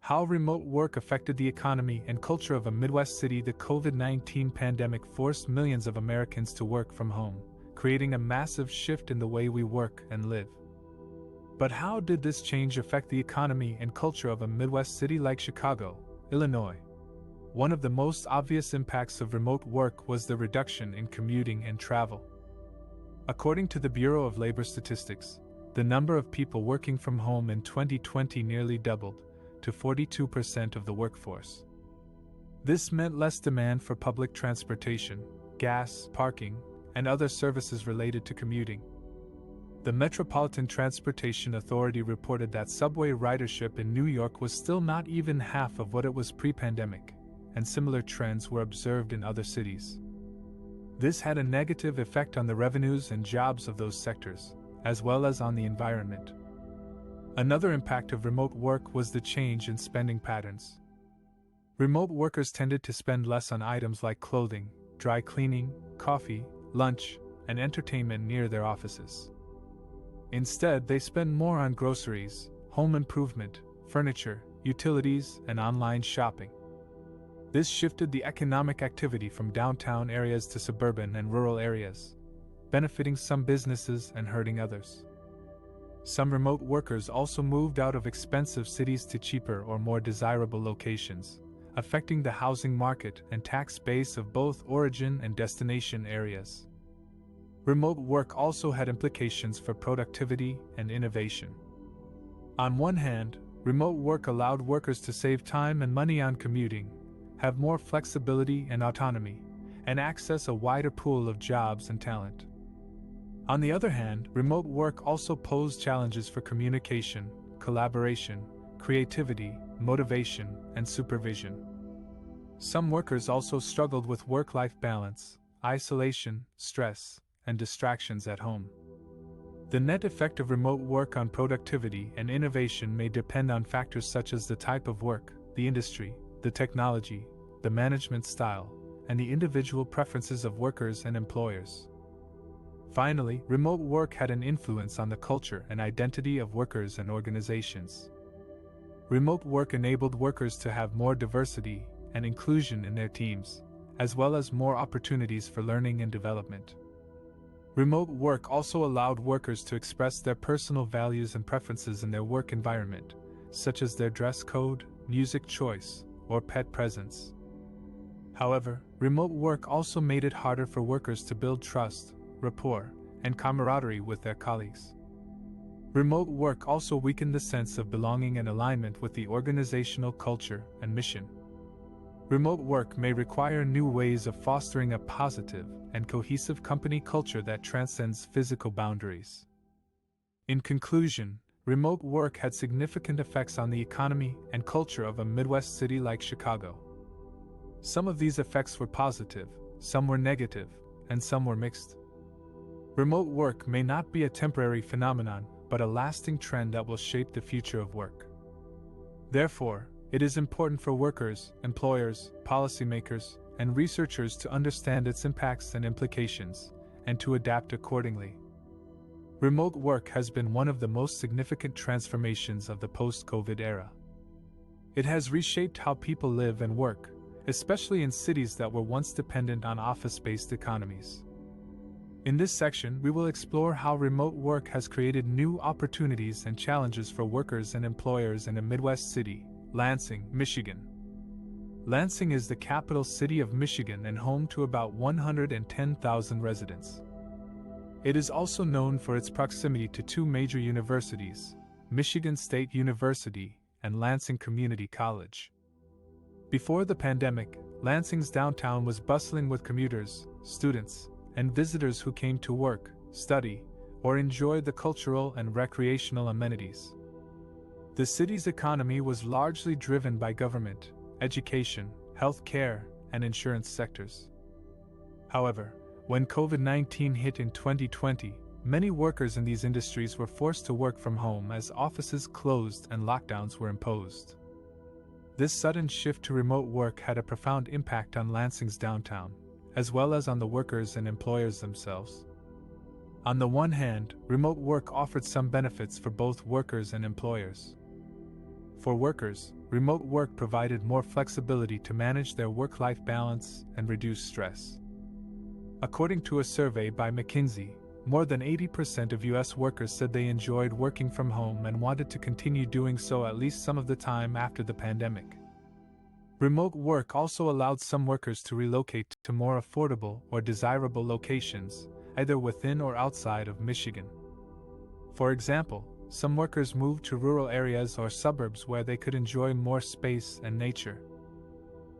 How remote work affected the economy and culture of a Midwest city. The COVID-19 pandemic forced millions of Americans to work from home, creating a massive shift in the way we work and live. But how did this change affect the economy and culture of a Midwest city like Chicago, Illinois? One of the most obvious impacts of remote work was the reduction in commuting and travel. According to the Bureau of Labor Statistics, the number of people working from home in 2020 nearly doubled to 42% of the workforce. This meant less demand for public transportation, gas, parking, and other services related to commuting. The Metropolitan Transportation Authority reported that subway ridership in New York was still not even half of what it was pre-pandemic, and similar trends were observed in other cities. This had a negative effect on the revenues and jobs of those sectors, as well as on the environment. Another impact of remote work was the change in spending patterns. Remote workers tended to spend less on items like clothing, dry cleaning, coffee, lunch, and entertainment near their offices. Instead, they spend more on groceries, home improvement, furniture, utilities, and online shopping. This shifted the economic activity from downtown areas to suburban and rural areas, benefiting some businesses and hurting others. Some remote workers also moved out of expensive cities to cheaper or more desirable locations, affecting the housing market and tax base of both origin and destination areas. Remote work also had implications for productivity and innovation. On one hand, remote work allowed workers to save time and money on commuting, have more flexibility and autonomy, and access a wider pool of jobs and talent. On the other hand, remote work also posed challenges for communication, collaboration, creativity, motivation, and supervision. Some workers also struggled with work-life balance, isolation, stress, and distractions at home. The net effect of remote work on productivity and innovation may depend on factors such as the type of work, the industry, the technology, the management style, and the individual preferences of workers and employers. Finally, remote work had an influence on the culture and identity of workers and organizations. Remote work enabled workers to have more diversity and inclusion in their teams, as well as more opportunities for learning and development. Remote work also allowed workers to express their personal values and preferences in their work environment, such as their dress code, music choice, or pet presence. However, remote work also made it harder for workers to build trust, rapport, and camaraderie with their colleagues. Remote work also weakened the sense of belonging and alignment with the organizational culture and mission. Remote work may require new ways of fostering a positive and cohesive company culture that transcends physical boundaries. In conclusion, remote work had significant effects on the economy and culture of a Midwest city like Chicago. Some of these effects were positive, some were negative, and some were mixed. Remote work may not be a temporary phenomenon, but a lasting trend that will shape the future of work. Therefore, it is important for workers, employers, policymakers, and researchers to understand its impacts and implications, and to adapt accordingly. Remote work has been one of the most significant transformations of the post-COVID era. It has reshaped how people live and work, especially in cities that were once dependent on office-based economies. In this section, we will explore how remote work has created new opportunities and challenges for workers and employers in a Midwest city, Lansing, Michigan. Lansing is the capital city of Michigan and home to about 110,000 residents. It is also known for its proximity to two major universities, Michigan State University and Lansing Community College. Before the pandemic, Lansing's downtown was bustling with commuters, students, and visitors who came to work, study, or enjoy the cultural and recreational amenities. The city's economy was largely driven by government, education, health care, and insurance sectors. However, when COVID-19 hit in 2020, many workers in these industries were forced to work from home as offices closed and lockdowns were imposed. This sudden shift to remote work had a profound impact on Lansing's downtown, as well as on the workers and employers themselves. On the one hand, remote work offered some benefits for both workers and employers. For workers, remote work provided more flexibility to manage their work-life balance and reduce stress. According to a survey by McKinsey, more than 80% of U.S. workers said they enjoyed working from home and wanted to continue doing so at least some of the time after the pandemic. Remote work also allowed some workers to relocate to more affordable or desirable locations, either within or outside of Michigan. For example, some workers moved to rural areas or suburbs where they could enjoy more space and nature.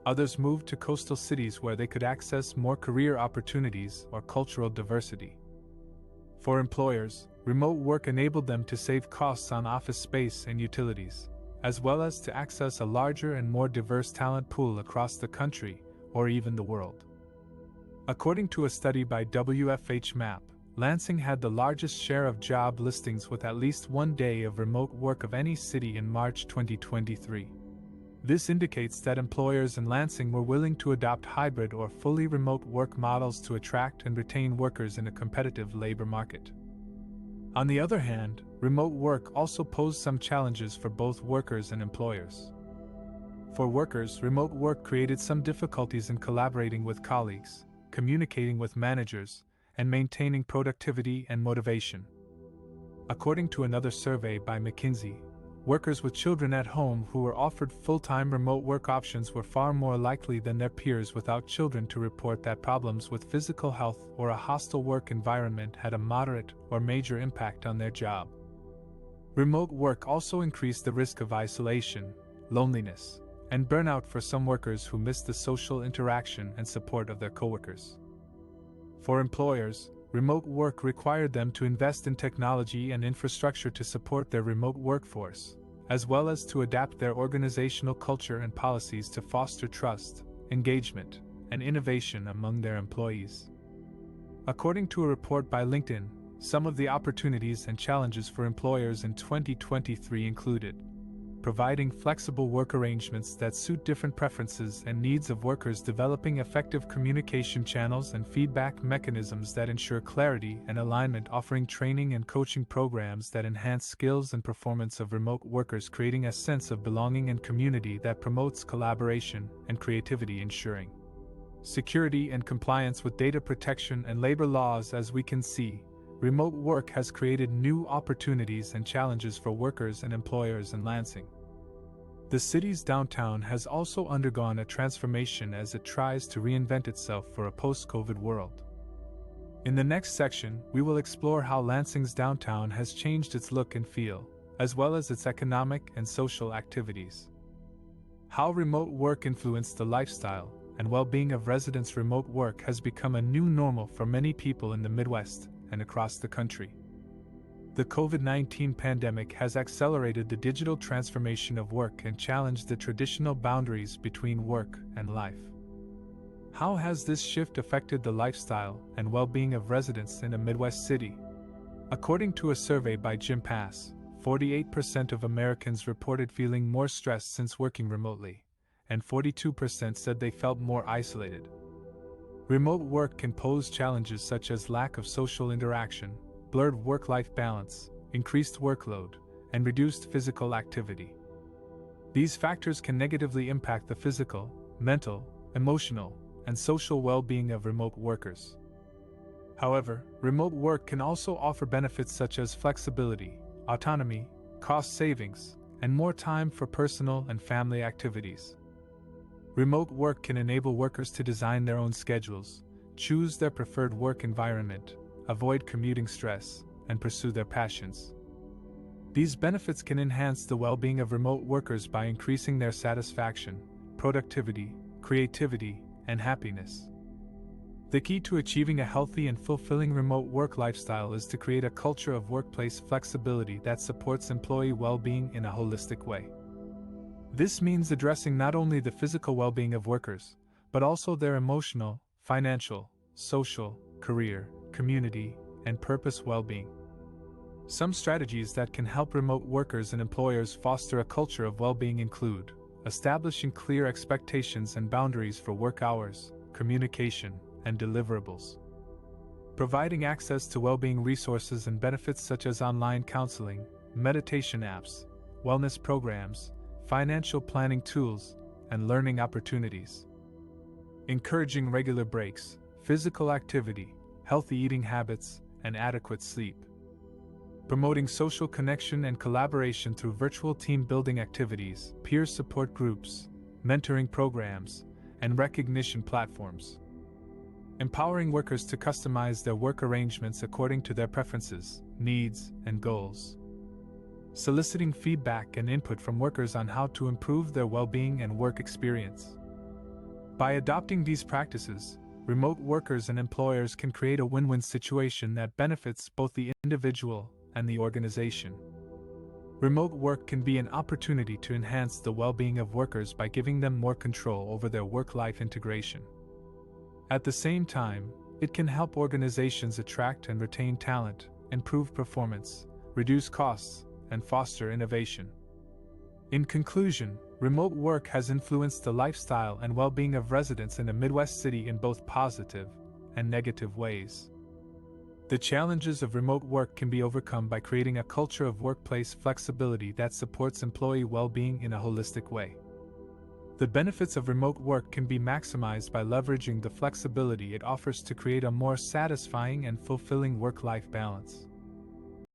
Others moved to coastal cities where they could access more career opportunities or cultural diversity. For employers, remote work enabled them to save costs on office space and utilities, as well as to access a larger and more diverse talent pool across the country, or even the world. According to a study by WFH Map, Lansing had the largest share of job listings with at least one day of remote work of any city in March 2023. This indicates that employers in Lansing were willing to adopt hybrid or fully remote work models to attract and retain workers in a competitive labor market. On the other hand, remote work also posed some challenges for both workers and employers. For workers, remote work created some difficulties in collaborating with colleagues, communicating with managers, and maintaining productivity and motivation. According to another survey by McKinsey, workers with children at home who were offered full-time remote work options were far more likely than their peers without children to report that problems with physical health or a hostile work environment had a moderate or major impact on their job. Remote work also increased the risk of isolation, loneliness, and burnout for some workers who missed the social interaction and support of their coworkers. For employers, remote work required them to invest in technology and infrastructure to support their remote workforce, as well as to adapt their organizational culture and policies to foster trust, engagement, and innovation among their employees. According to a report by LinkedIn, some of the opportunities and challenges for employers in 2023 included providing flexible work arrangements that suit different preferences and needs of workers, developing effective communication channels and feedback mechanisms that ensure clarity and alignment, offering training and coaching programs that enhance skills and performance of remote workers, creating a sense of belonging and community that promotes collaboration and creativity, ensuring security and compliance with data protection and labor laws. As we can see, remote work has created new opportunities and challenges for workers and employers in Lansing. The city's downtown has also undergone a transformation as it tries to reinvent itself for a post-COVID world. In the next section, we will explore how Lansing's downtown has changed its look and feel, as well as its economic and social activities. How remote work influenced the lifestyle and well-being of residents. Remote work has become a new normal for many people in the Midwest and across the country. The COVID-19 pandemic has accelerated the digital transformation of work and challenged the traditional boundaries between work and life. How has this shift affected the lifestyle and well-being of residents in a Midwest city? According to a survey by Jim Pass, 48% of Americans reported feeling more stressed since working remotely, and 42% said they felt more isolated. Remote work can pose challenges such as lack of social interaction, blurred work-life balance, increased workload, and reduced physical activity. These factors can negatively impact the physical, mental, emotional, and social well-being of remote workers. However, remote work can also offer benefits such as flexibility, autonomy, cost savings, and more time for personal and family activities. Remote work can enable workers to design their own schedules, choose their preferred work environment, avoid commuting stress, and pursue their passions. These benefits can enhance the well-being of remote workers by increasing their satisfaction, productivity, creativity, and happiness. The key to achieving a healthy and fulfilling remote work lifestyle is to create a culture of workplace flexibility that supports employee well-being in a holistic way. This means addressing not only the physical well-being of workers, but also their emotional, financial, social, career, community, and purpose well-being. Some strategies that can help remote workers and employers foster a culture of well-being include establishing clear expectations and boundaries for work hours, communication, and deliverables. Providing access to well-being resources and benefits such as online counseling, meditation apps, wellness programs, financial planning tools, and learning opportunities. Encouraging regular breaks, physical activity, healthy eating habits, and adequate sleep. Promoting social connection and collaboration through virtual team building activities, peer support groups, mentoring programs, and recognition platforms. Empowering workers to customize their work arrangements according to their preferences, needs, and goals. Soliciting feedback and input from workers on how to improve their well-being and work experience. By adopting these practices, remote workers and employers can create a win-win situation that benefits both the individual and the organization. Remote work can be an opportunity to enhance the well-being of workers by giving them more control over their work-life integration. At the same time, it can help organizations attract and retain talent, improve performance, reduce costs, and foster innovation. In conclusion, remote work has influenced the lifestyle and well-being of residents in a Midwest city in both positive and negative ways. The challenges of remote work can be overcome by creating a culture of workplace flexibility that supports employee well-being in a holistic way. The benefits of remote work can be maximized by leveraging the flexibility it offers to create a more satisfying and fulfilling work-life balance.